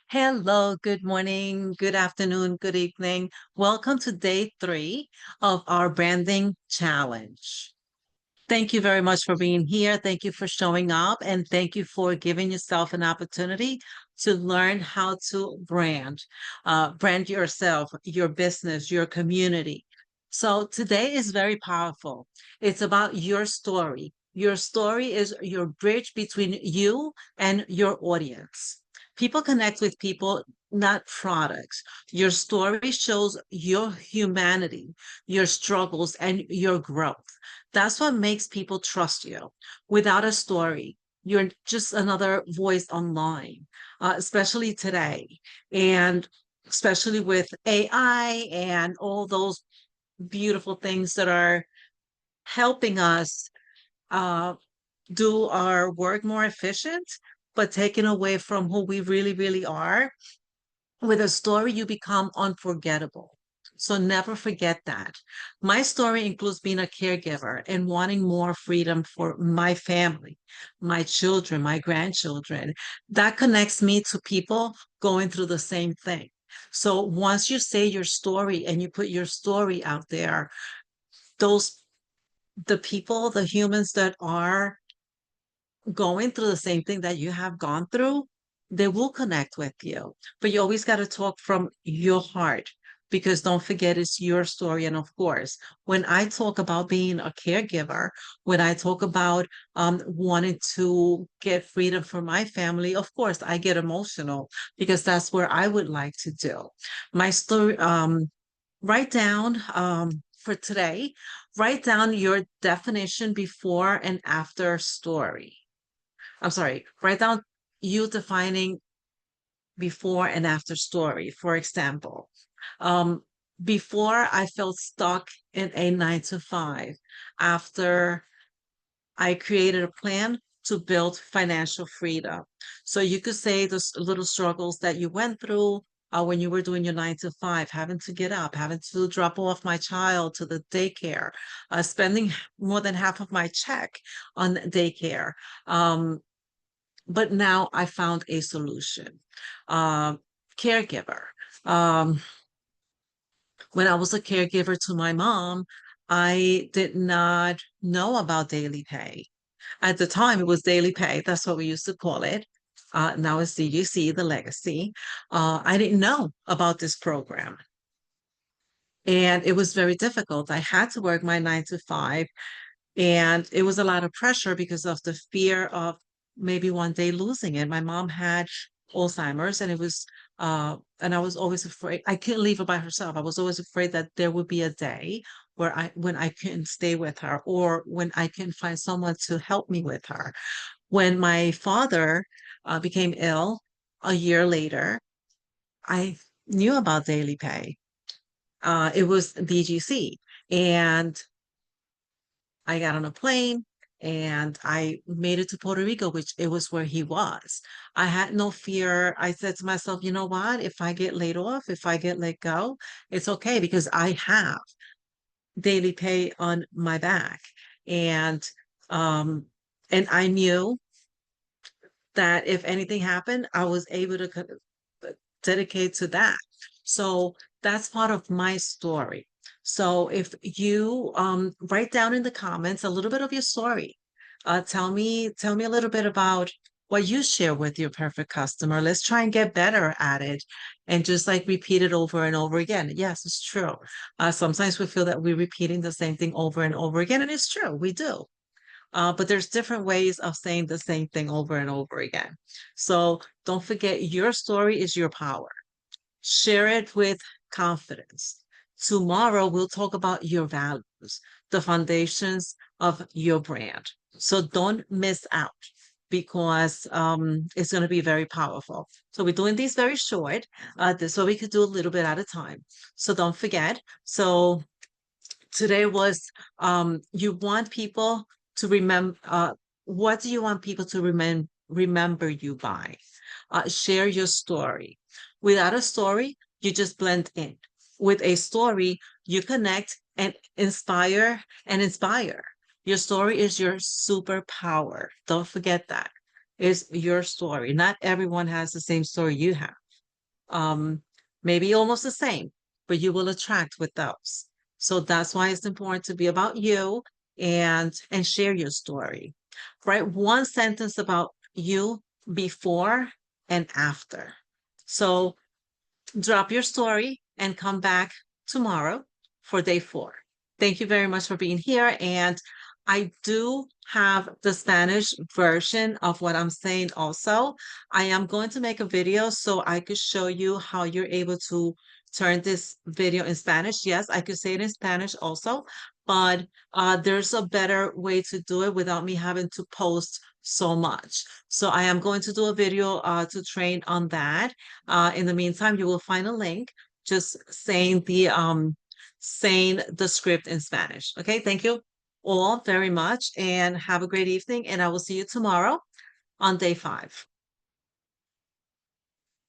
Hello, good morning, good afternoon, good evening. Welcome to day three of our branding challenge. Thank you very much for being here. Thank you for showing up and thank you for giving yourself an opportunity to learn how to brand yourself, your business, your community. So today is very powerful. It's about your story. Your story is your bridge between you and your audience. People connect with people, not products. Your story shows your humanity, your struggles, and your growth. That's what makes people trust you. Without a story, you're just another voice online, especially today. And especially with AI and all those beautiful things that are helping us uh, do our work more efficient, but taking away from who we really, really are. With a story, you become unforgettable. So never forget that. My story includes being a caregiver and wanting more freedom for my family, my children, my grandchildren. That connects me to people going through the same thing. So once you say your story and you put your story out there, those the people, the humans that are going through the same thing that you have gone through, they will connect with you. But you always got to talk from your heart because don't forget it's your story. And of course, when I talk about being a caregiver, when I talk about wanting to get freedom for my family, of course, I get emotional because that's where I would like to do. My story, write down for today, write down your definition before and after story. I'm sorry, write down you defining before and after story. For example, um, before I felt stuck in a 9 to 5, after I created a plan to build financial freedom. So you could say the little struggles that you went through when you were doing your 9 to 5, having to get up, having to drop off my child to the daycare, spending more than half of my check on daycare. Um, but now I found a solution. Um, Caregiver. Um, when I was a caregiver to my mom, I did not know about daily pay. At the time, it was daily pay. That's what we used to call it. Now it's DGC, the legacy. I didn't know about this program. And it was very difficult. I had to work my 9 to 5, and it was a lot of pressure because of the fear of maybe one day losing it. My mom had Alzheimer's and I was always afraid I couldn't leave her by herself. I was always afraid that there would be a day when I couldn't stay with her or when I couldn't find someone to help me with her. When my father became ill a year later, I knew about daily pay. It was DGC. And I got on a plane and I made it to Puerto Rico, which it was where he was. I had no fear. I said to myself, you know what? If I get laid off, if I get let go, it's okay because I have daily pay on my back. And um and I knew that if anything happened, I was able to dedicate to that. So that's part of my story. So if you write down in the comments a little bit of your story, tell me a little bit about what you share with your perfect customer. Let's try and get better at it and just like repeat it over and over again. Yes, it's true. Sometimes we feel that we're repeating the same thing over and over again, and it's true, we do. But there's different ways of saying the same thing over and over again. So don't forget, your story is your power. Share it with confidence. Tomorrow, we'll talk about your values, the foundations of your brand. So don't miss out because it's going to be very powerful. So we're doing these very short. This way we could do a little bit at a time. So don't forget. So today was you want people to remember what do you want people to remember you by? Share your story. Without a story, you just blend in. With a story, you connect and inspire. Your story is your superpower. Don't forget that. It's your story. Not everyone has the same story you have. um, maybe almost the same, but you will attract with those. So that's why it's important to be about you and share your story. Write one sentence about you before and after. So drop your story and come back tomorrow for day 4. Thank you very much for being here. And I do have the Spanish version of what I'm saying also. I am going to make a video so I could show you how you're able to turn this video in Spanish. Yes, I could say it in Spanish also, but there's a better way to do it without me having to post so much. So I am going to do a video to train on that. In the meantime, you will find a link just saying the script in Spanish. Okay, thank you all very much and have a great evening. And I will see you tomorrow on day 5.